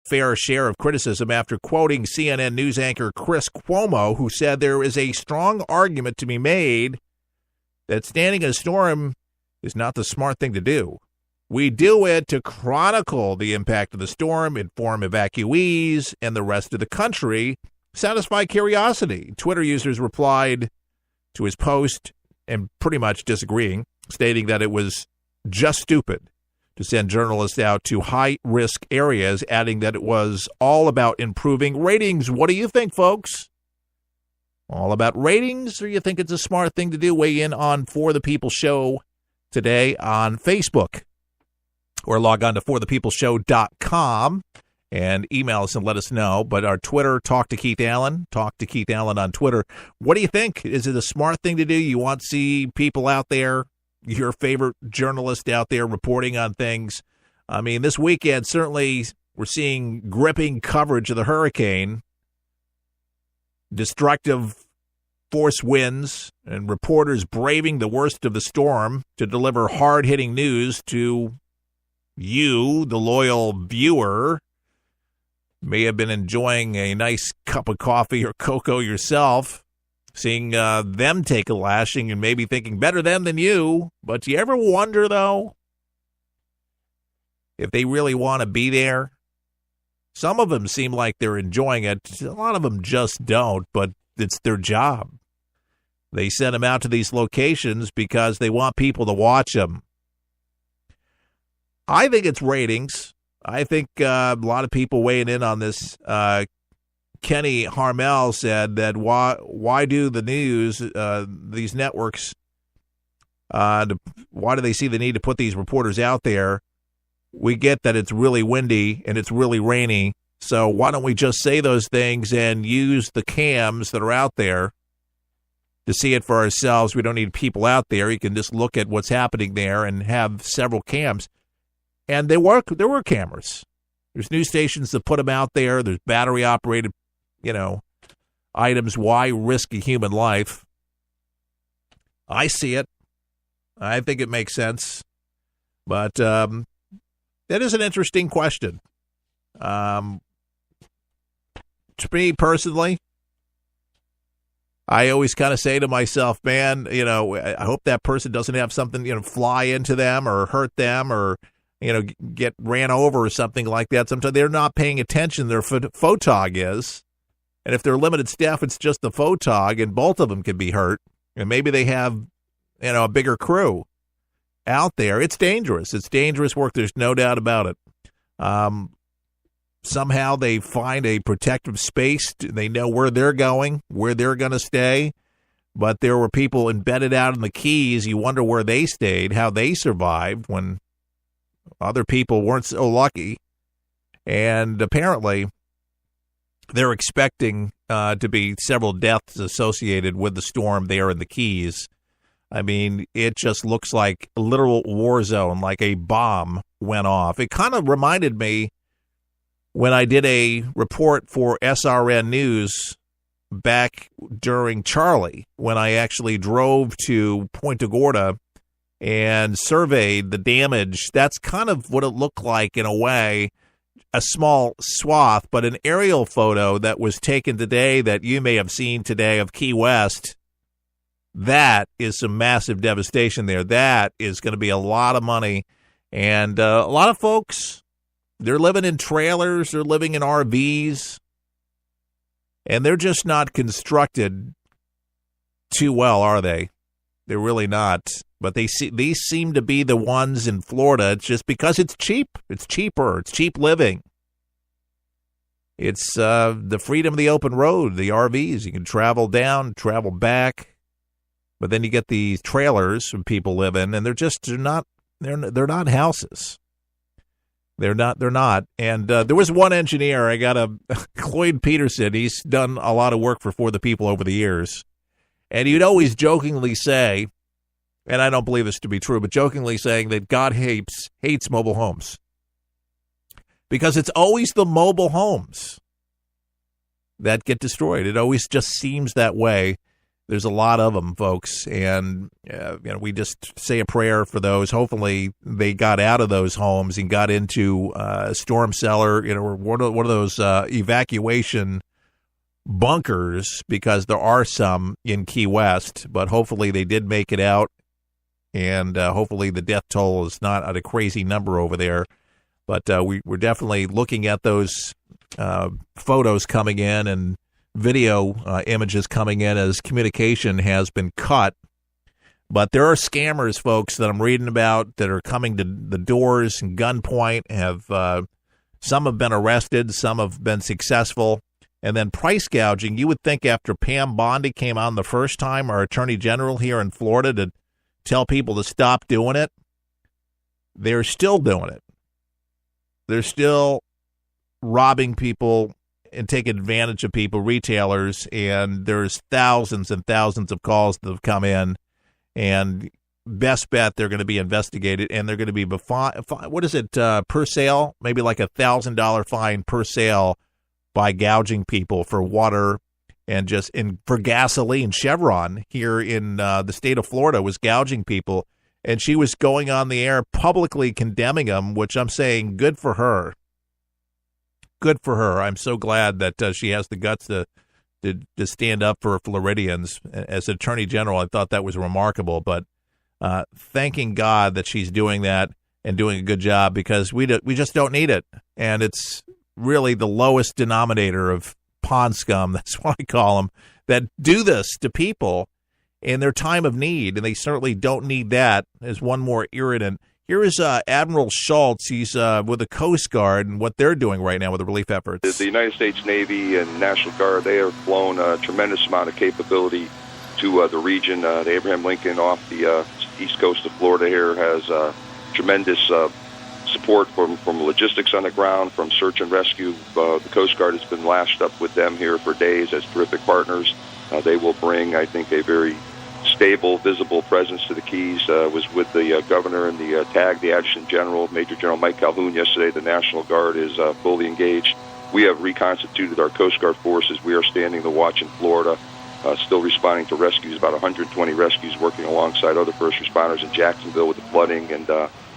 fair share of criticism after quoting CNN news anchor Chris Cuomo, who said there is a strong argument to be made that standing in a storm is not the smart thing to do. We do it to chronicle the impact of the storm, inform evacuees and the rest of the country, satisfy curiosity. Twitter users replied to his post and pretty much disagreeing, stating that it was just stupid to send journalists out to high-risk areas, adding that it was all about improving ratings. What do you think, folks? All about ratings, or you think it's a smart thing to do? Weigh in on For the People Show today on Facebook, or log on to forthepeopleshow.com and email us and let us know. But our Twitter, Talk to Keith Allen on Twitter. What do you think? Is it a smart thing to do? You want to see people out there, your favorite journalist out there reporting on things? I mean, this weekend, certainly we're seeing gripping coverage of the hurricane, destructive force winds, and reporters braving the worst of the storm to deliver hard-hitting news to you, the loyal viewer. May have been enjoying a nice cup of coffee or cocoa yourself, seeing them take a lashing and maybe thinking better them than you. But do you ever wonder, though, if they really want to be there? Some of them seem like they're enjoying it. A lot of them just don't, but it's their job. They send them out to these locations because they want people to watch them. I think it's ratings. I think a lot of people weighing in on this. Kenny Harmel said that why do the news, these networks, why do they see the need to put these reporters out there? We get that it's really windy and it's really rainy, so why don't we just say those things and use the cams that are out there to see it for ourselves? We don't need people out there. You can just look at what's happening there and have several cams. And there were cameras. There's news stations that put them out there. There's battery-operated, items. Why risk a human life? I see it. I think it makes sense. But that is an interesting question. To me personally, I always kind of say to myself, man, I hope that person doesn't have something, fly into them or hurt them or, get ran over or something like that. Sometimes they're not paying attention. Their photog is. And if they're limited staff, it's just the photog, and both of them can be hurt. And maybe they have, a bigger crew out there. It's dangerous. It's dangerous work. There's no doubt about it. Somehow they find a protective space. They know where they're going, where they're going to stay. But there were people embedded out in the Keys. You wonder where they stayed, how they survived when other people weren't so lucky. And apparently they're expecting to be several deaths associated with the storm there in the Keys. I mean, it just looks like a literal war zone, like a bomb went off. It kind of reminded me when I did a report for SRN News back during Charlie, when I actually drove to Punta Gorda and surveyed the damage. That's kind of what it looked like in a way, a small swath, but an aerial photo that was taken today that you may have seen today of Key West. That is some massive devastation there. That is going to be a lot of money. And a lot of folks, they're living in trailers, they're living in RVs, and they're just not constructed too well, are they? They're really not. But these seem to be the ones in Florida. It's just because it's cheap. It's cheaper. It's cheap living. It's the freedom of the open road, the RVs. You can travel down, travel back. But then you get these trailers and people live in, and they're not houses. They're not. And there was one engineer, I got Cloyd Peterson. He's done a lot of work for the People over the years. And he'd always jokingly say, and I don't believe this to be true, but jokingly saying that God hates mobile homes. Because it's always the mobile homes that get destroyed. It always just seems that way. There's a lot of them, folks, and we just say a prayer for those. Hopefully, they got out of those homes and got into a storm cellar, or one of those evacuation bunkers, because there are some in Key West. But hopefully, they did make it out, and hopefully, the death toll is not at a crazy number over there. But we're definitely looking at those photos coming in and video images coming in as communication has been cut. But there are scammers, folks, that I'm reading about that are coming to the doors and gunpoint. Some have been arrested, some have been successful. And then price gouging. You would think after Pam Bondi came on the first time, our attorney general here in Florida, to tell people to stop doing it. They're still doing it. They're still robbing people and take advantage of people, retailers, and there's thousands and thousands of calls that have come in, and best bet they're going to be investigated, and they're going to be, what is it, per sale? Maybe like $1,000 fine per sale by gouging people for water and for gasoline. Chevron here in the state of Florida was gouging people, and she was going on the air publicly condemning them, which I'm saying good for her. Good for her. I'm so glad that she has the guts to stand up for Floridians. As Attorney General, I thought that was remarkable. But thanking God that she's doing that and doing a good job, because we just don't need it. And it's really the lowest denominator of pond scum, that's what I call them, that do this to people in their time of need. And they certainly don't need that as one more irritant. Here is Admiral Schultz. He's with the Coast Guard and what they're doing right now with the relief efforts. The United States Navy and National Guard, they have flown a tremendous amount of capability to the region. The Abraham Lincoln off the east coast of Florida here has tremendous support from logistics on the ground, from search and rescue. The Coast Guard has been lashed up with them here for days as terrific partners. They will bring, I think, a very stable, visible presence to the Keys. Was with the governor and the TAG, the Adjutant General, Major General Mike Calhoun yesterday. The National Guard is fully engaged. We have reconstituted our Coast Guard forces. We are standing the watch in Florida, still responding to rescues, about 120 rescues, working alongside other first responders in Jacksonville with the flooding. And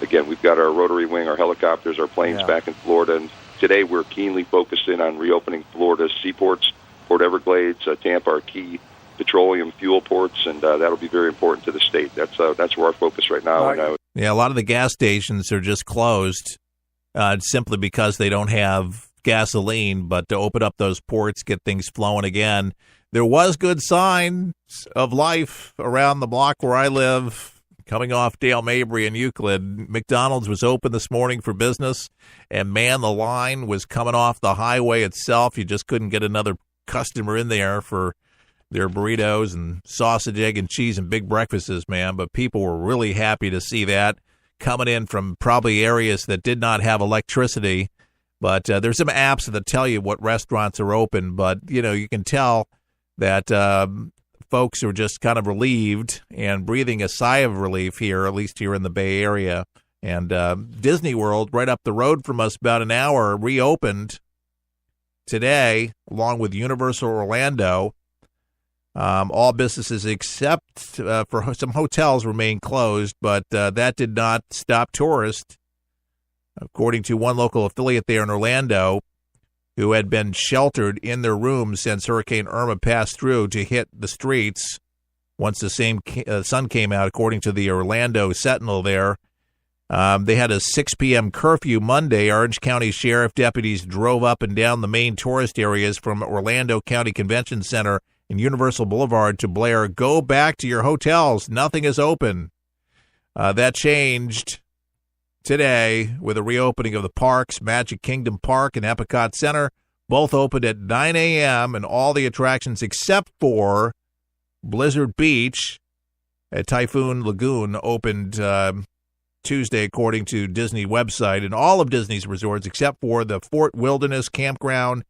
again, we've got our rotary wing, our helicopters, our planes back in Florida. And today we're keenly focused in on reopening Florida's seaports, Port Everglades, Tampa, our key petroleum fuel ports, and that'll be very important to the state. That's where our focus right now. Right. Yeah, a lot of the gas stations are just closed simply because they don't have gasoline, but to open up those ports, get things flowing again. There was good signs of life around the block where I live, coming off Dale Mabry and Euclid. McDonald's was open this morning for business, and man, the line was coming off the highway itself. You just couldn't get another customer in there for their burritos and sausage, egg, and cheese and big breakfasts, man. But people were really happy to see that coming in from probably areas that did not have electricity. But there's some apps that tell you what restaurants are open. But, you can tell that folks are just kind of relieved and breathing a sigh of relief here, at least here in the Bay Area. And Disney World, right up the road from us, about an hour, reopened today, along with Universal Orlando. All businesses except for some hotels remain closed, but that did not stop tourists. According to one local affiliate there in Orlando, who had been sheltered in their rooms since Hurricane Irma passed through to hit the streets once the sun came out, according to the Orlando Sentinel there. They had a 6 p.m. curfew Monday. Orange County Sheriff deputies drove up and down the main tourist areas from Orlando County Convention Center and Universal Boulevard to Blair. Go back to your hotels. Nothing is open. That changed today with the reopening of the parks. Magic Kingdom Park and Epcot Center both opened at 9 a.m. and all the attractions except for Blizzard Beach at Typhoon Lagoon opened Tuesday, according to Disney website, and all of Disney's resorts except for the Fort Wilderness Campground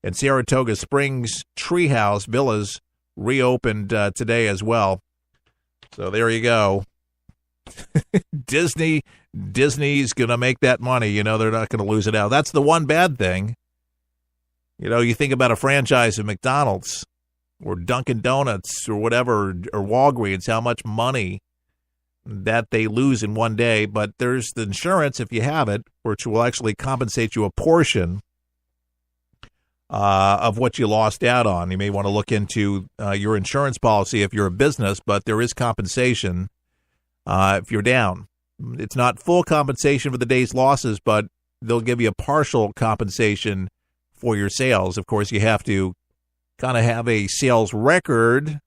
and Saratoga Springs Treehouse Villas reopened today as well. So there you go. Disney's going to make that money. They're not going to lose it out. That's the one bad thing. You think about a franchise of McDonald's. or Dunkin' Donuts or whatever, or Walgreens, how much money that they lose in one day. But there's the insurance, if you have it, which will actually compensate you a portion of what you lost out on. You may want to look into your insurance policy if you're a business, but there is compensation if you're down. It's not full compensation for the day's losses, but they'll give you a partial compensation for your sales. Of course, you have to kind of have a sales record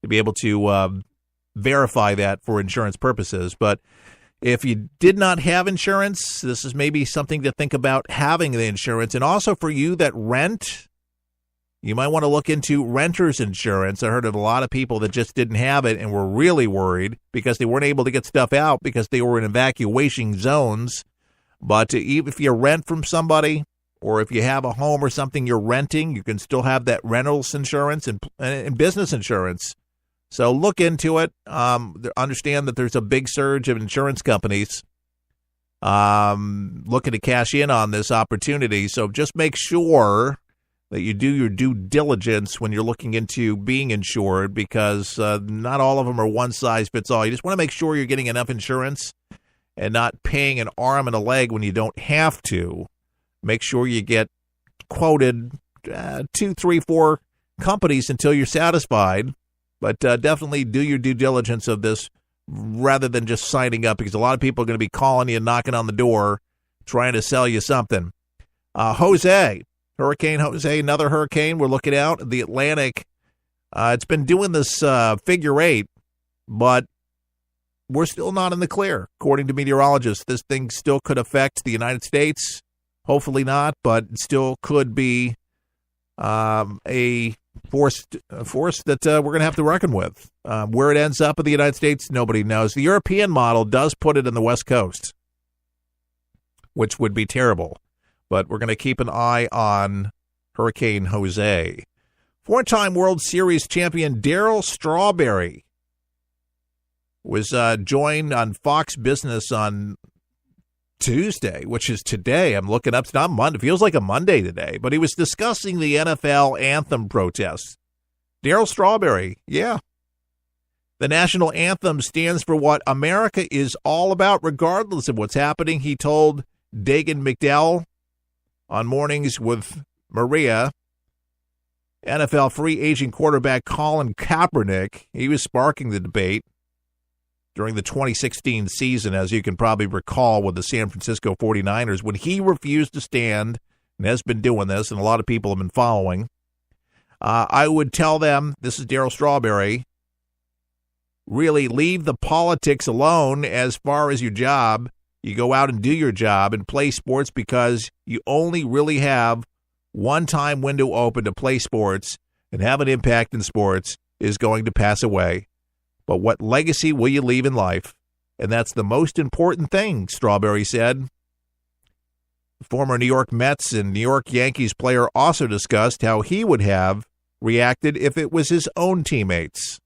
to be able to verify that for insurance purposes. But if you did not have insurance, this is maybe something to think about having the insurance. And also for you that rent, you might want to look into renter's insurance. I heard of a lot of people that just didn't have it and were really worried because they weren't able to get stuff out because they were in evacuation zones. But even if you rent from somebody, or if you have a home or something you're renting, you can still have that rentals insurance and business insurance. So look into it. Understand that there's a big surge of insurance companies looking to cash in on this opportunity. So just make sure that you do your due diligence when you're looking into being insured, because not all of them are one size fits all. You just want to make sure you're getting enough insurance and not paying an arm and a leg when you don't have to. Make sure you get quoted 2, 3, 4 companies until you're satisfied. But definitely do your due diligence of this rather than just signing up, because a lot of people are going to be calling you and knocking on the door trying to sell you something. Hurricane Jose, another hurricane. We're looking out at the Atlantic. It's been doing this figure eight, but we're still not in the clear. According to meteorologists, this thing still could affect the United States. Hopefully not, but it still could be a force that we're going to have to reckon with. Where it ends up in the United States, nobody knows. The European model does put it in the West Coast, which would be terrible. But we're going to keep an eye on Hurricane Jose. 4-time World Series champion Darryl Strawberry was joined on Fox Business on Tuesday, which is today. I'm looking up. It's not Monday. It feels like a Monday today. But he was discussing the NFL anthem protests. Darryl Strawberry, yeah. The national anthem stands for what America is all about, regardless of what's happening, he told Dagan McDowell on Mornings with Maria. NFL free agent quarterback Colin Kaepernick, he was sparking the debate during the 2016 season, as you can probably recall, with the San Francisco 49ers, when he refused to stand and has been doing this, and a lot of people have been following. I would tell them, this is Darryl Strawberry, really leave the politics alone as far as your job. You go out and do your job and play sports, because you only really have one time window open to play sports and have an impact in sports is going to pass away. But what legacy will you leave in life? And that's the most important thing, Strawberry said. Former New York Mets and New York Yankees player also discussed how he would have reacted if it was his own teammates.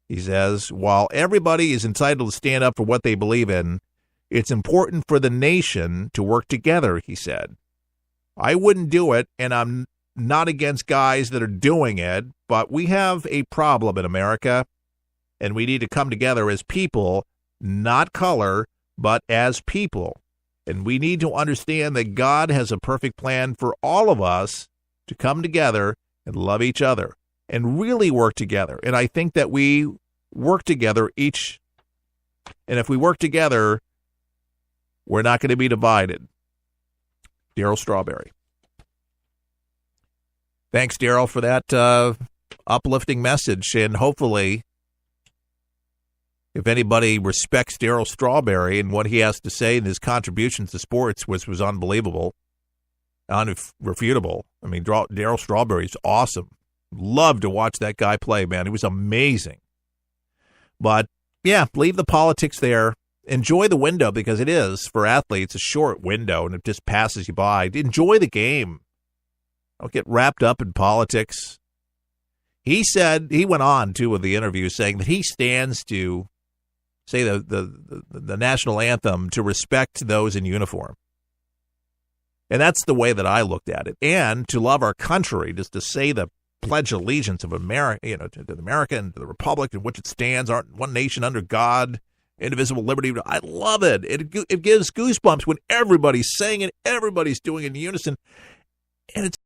He says, while everybody is entitled to stand up for what they believe in, it's important for the nation to work together, he said. I wouldn't do it, and I'm not against guys that are doing it, but we have a problem in America, and we need to come together as people, not color, but as people. And we need to understand that God has a perfect plan for all of us to come together and love each other and really work together. And I think that we work together and if we work together, we're not going to be divided. Darryl Strawberry. Thanks, Darryl, for that uplifting message. And hopefully, if anybody respects Darryl Strawberry and what he has to say and his contributions to sports, which was unbelievable, unrefutable. I mean, Darryl Strawberry's awesome. Love to watch that guy play, man. He was amazing. But, yeah, leave the politics there. Enjoy the window, because it is, for athletes, a short window, and it just passes you by. Enjoy the game. Don't get wrapped up in politics. He went on, too, with the interview, saying that he stands to say the national anthem to respect those in uniform. And that's the way that I looked at it. And to love our country, just to say the pledge allegiance of America, to America and to the republic in which it stands, one nation under God, indivisible, liberty. I love it. It gives goosebumps when everybody's saying it, everybody's doing it in unison, and it's